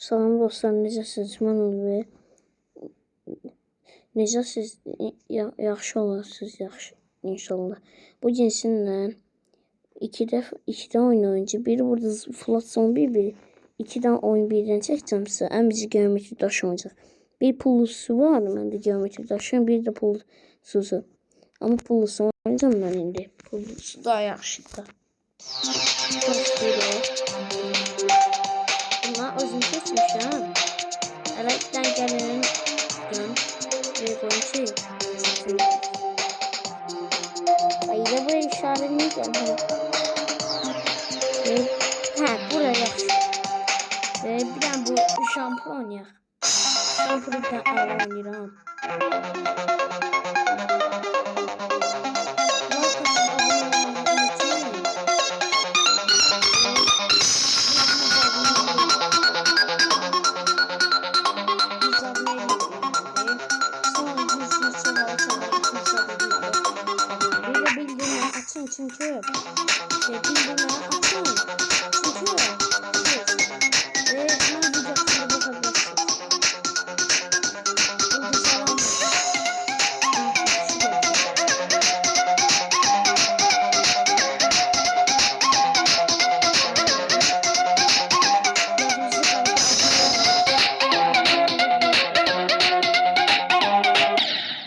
Salam dostlar, necəsiniz? Mən Ulvi. Necəsiniz? Yaxşı olarsınız, yaxşı inşallah. Bu gün sizinlə iki oyun oynayacağıq. Biri burada Flat Zone 1, 2'den oyun birden çəkəcəm sizə. Ən bizi geometri daş olacaq. Bir pullusu var, məndə geometri daşın, bir də pulsuzu. Amma pullusu oynayacağım mən indi. Pullusu daha yaxşıdır. Bunlar özüm seçmişəm. Ələkdən gələn bir qoyun ayda bu işarə necə? Hə, bura yaxşı. Bir dənə bu şampon oynayaq. Şampondan oynayıram. Çünkü bildiğime atın. Çünkü ve ben bucaksına bakabilirsin. Burada salam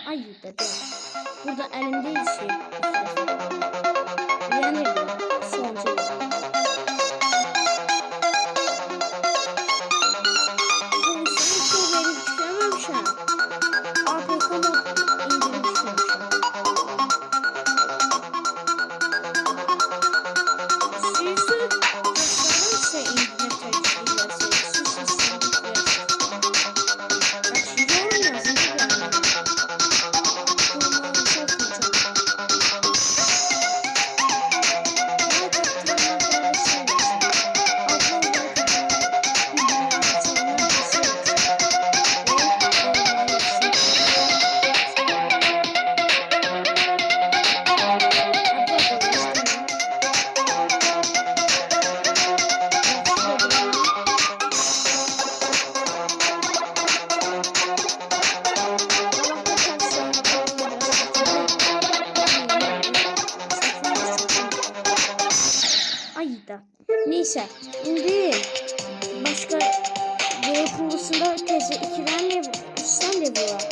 ay dedi. Burada elimde şey. Neyse, şimdi başka kurusunda tezi 2'den level, 3'ten level var.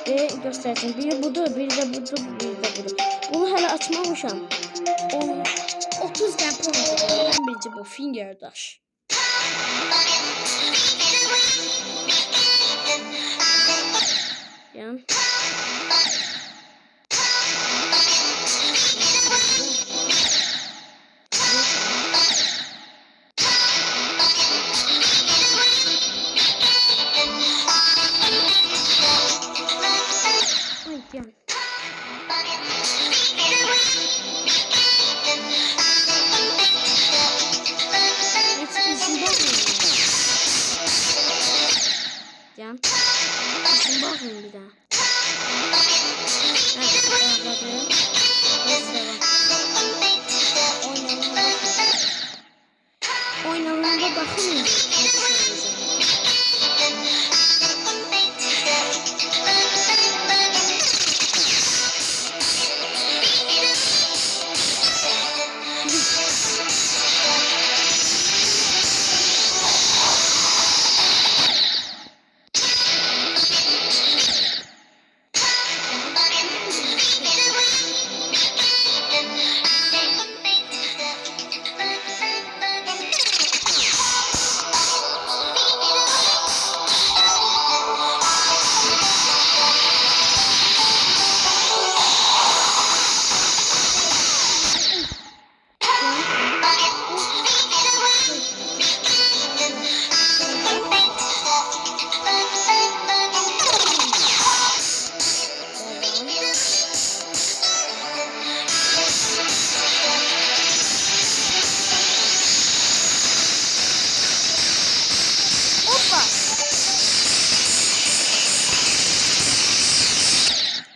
Ve göstereceğim. Biri budur, biri de budur, biri de budur. Bunu hala açmamışam. 30 tane puan. Ben birinci bu Finger Dash. Yani. Can. Şimdi bakayım bir daha. Evet, bağladım. Oynamaya bakın.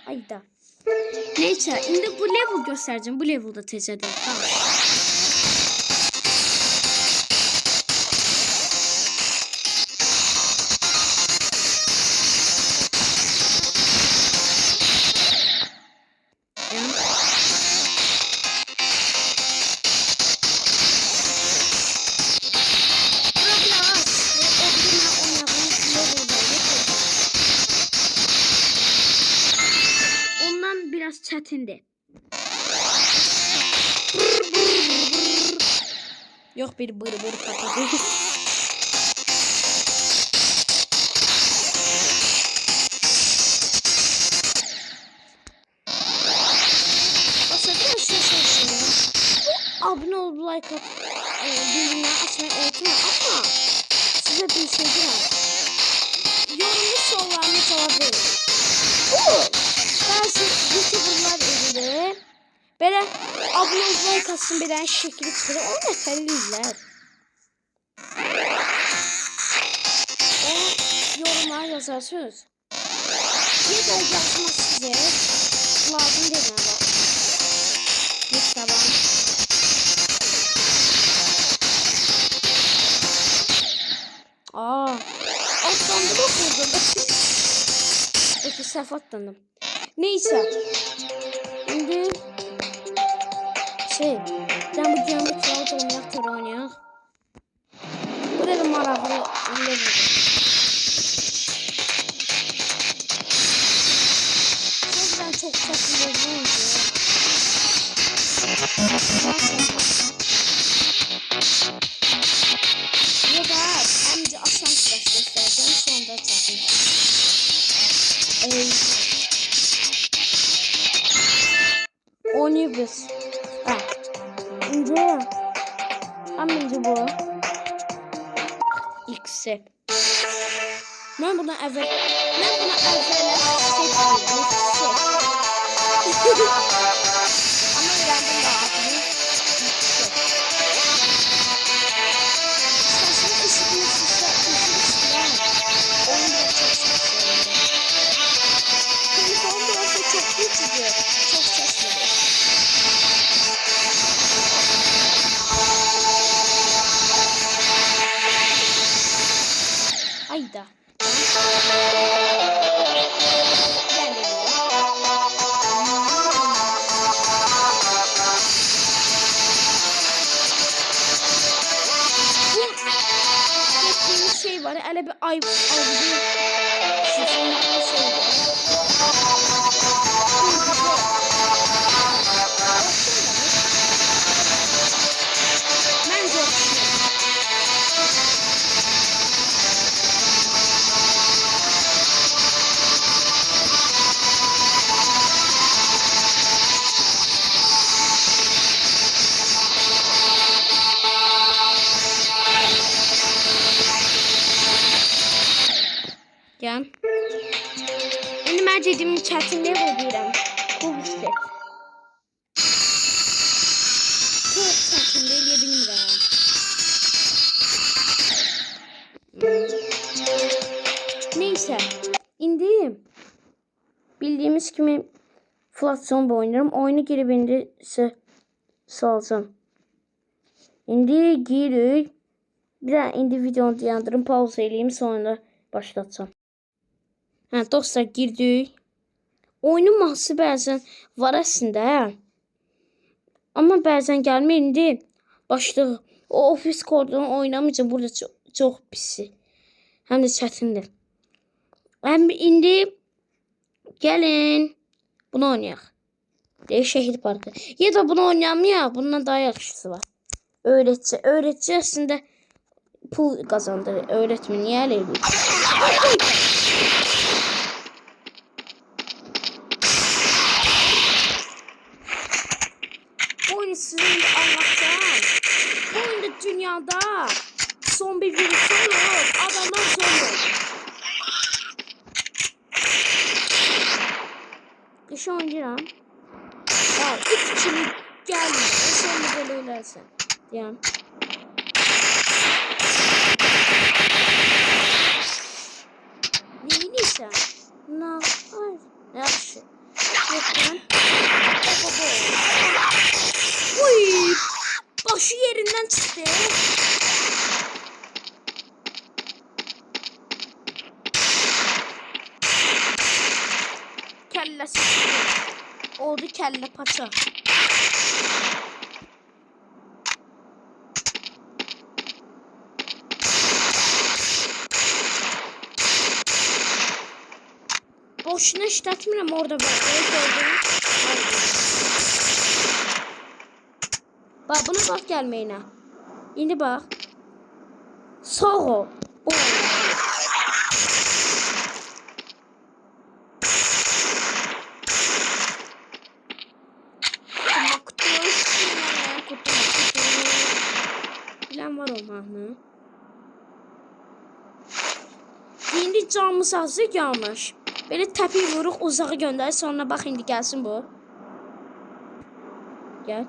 Ayda. Neyse, şimdi bu level göstereceğim. Bu level'da tezede. Tamam. çətindir. Yox, bir bır-bır patladı. Abone ol, like at, bildirimleri açmayı unutma ama size bir şey diyeyim. Yorumlu sorularını cevap verin. Bazı YouTuber'lar edilir. Böyle abone ol, like atsın bir tane şekli çıkıyor. O nətəli izler. Yorumlar yazarsınız. Bir de yazmak size lazım değil mi? Tamam. Atlandı bak burada. Peki saf atlandım. Neyse. Şimdi ben bu canlı kral oynayak tör oynayak. Bu da maraqlı. Ben çok çakılıyorum. Ya da amca aşam sırası göstereceğim. Sonra çakayım. Oynuyor biz. İnce bu. X'e. Ben buna evvel ama öğrendim daha atmayı. İstersen ışıklı onu da çok seviyorum. Telefon burası çok güçlü. Çok sesli. Ayda. Şey var, hele bir ay ya. Şimdi ben dediğim çətinliyə vuruyorum. Bu hisset. Çok çətinliyə eləyə bilmirəm. Neyse. İndi bildiğimiz kimi Flat Zombi oynarım. Oyunu girib indi salacağım. İndi giririk. Bir daha indi videonu dayandırım. Pauza eləyim sonra başlatacağım. Dostlar girdik. Oyunun mahsı bəzən var əslində. Amma bəzən gəlmir. İndi başlıq. O ofis kodunu oynamayacağım. Burada çox pisi. Həm də çətindir. İndi gəlin. Bunu oynayaq. Şehir Parkı. Ya da bunu oynamayaq. Bundan daha yaxşısı var. Öğretçi əslində pul kazandırır. Öğretmen niye öyle değil? Oyunu sizin de anlatacağım. Oyunda dünyada son bir virüs olur. Adamlar zombi olur. Kış oynayacağım. İlk kişinin gelmiyor. Sonra böyle ölersen. Yani. Neyse. Yaxşı. Yoxdan. Uy! Başı yerindən çıxdı. Kəlləsi çıxdı. Oldu kəllə paça. Boşuna işletmirəm orada bak. Bak buna bak gelmeyine. İndi bak. Sağ ol. Bu. Bilen var o mahnı. İndi canımız azı yanmış. Böyle təpi vuruq uzağa göndər. Sonra bax indi gəlsin bu. Gəl.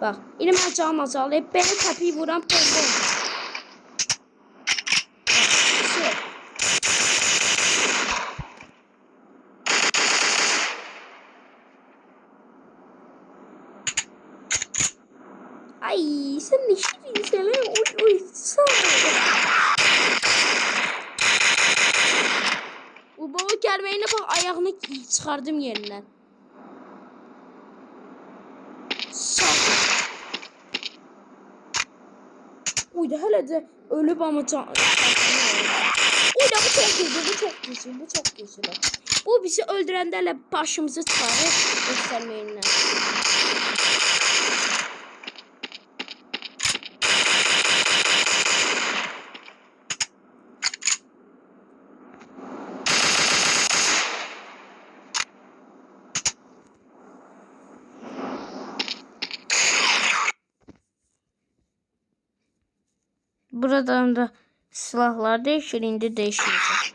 Bax. İndi mən canım azalıyıb. Belə təpi vuran bom. Ay sen ne şirinsin lan. Oy sağ ol. Bu baba gelmeyine bak ayağını çıkardım yerinden. Sağ ol. Uy da hele de ölüp ama can... Uy da bu çok güçlü. Bu bizi öldürenlerle başımızı çıkarır göstermeyenler. Buradan da silahlar değişir, indi değişmeyecek.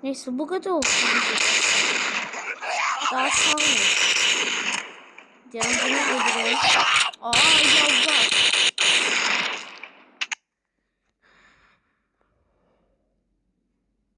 Neyse bu kadar olsun. Daha sağ olun. Canım bunu öldürelim. Aa yazdı.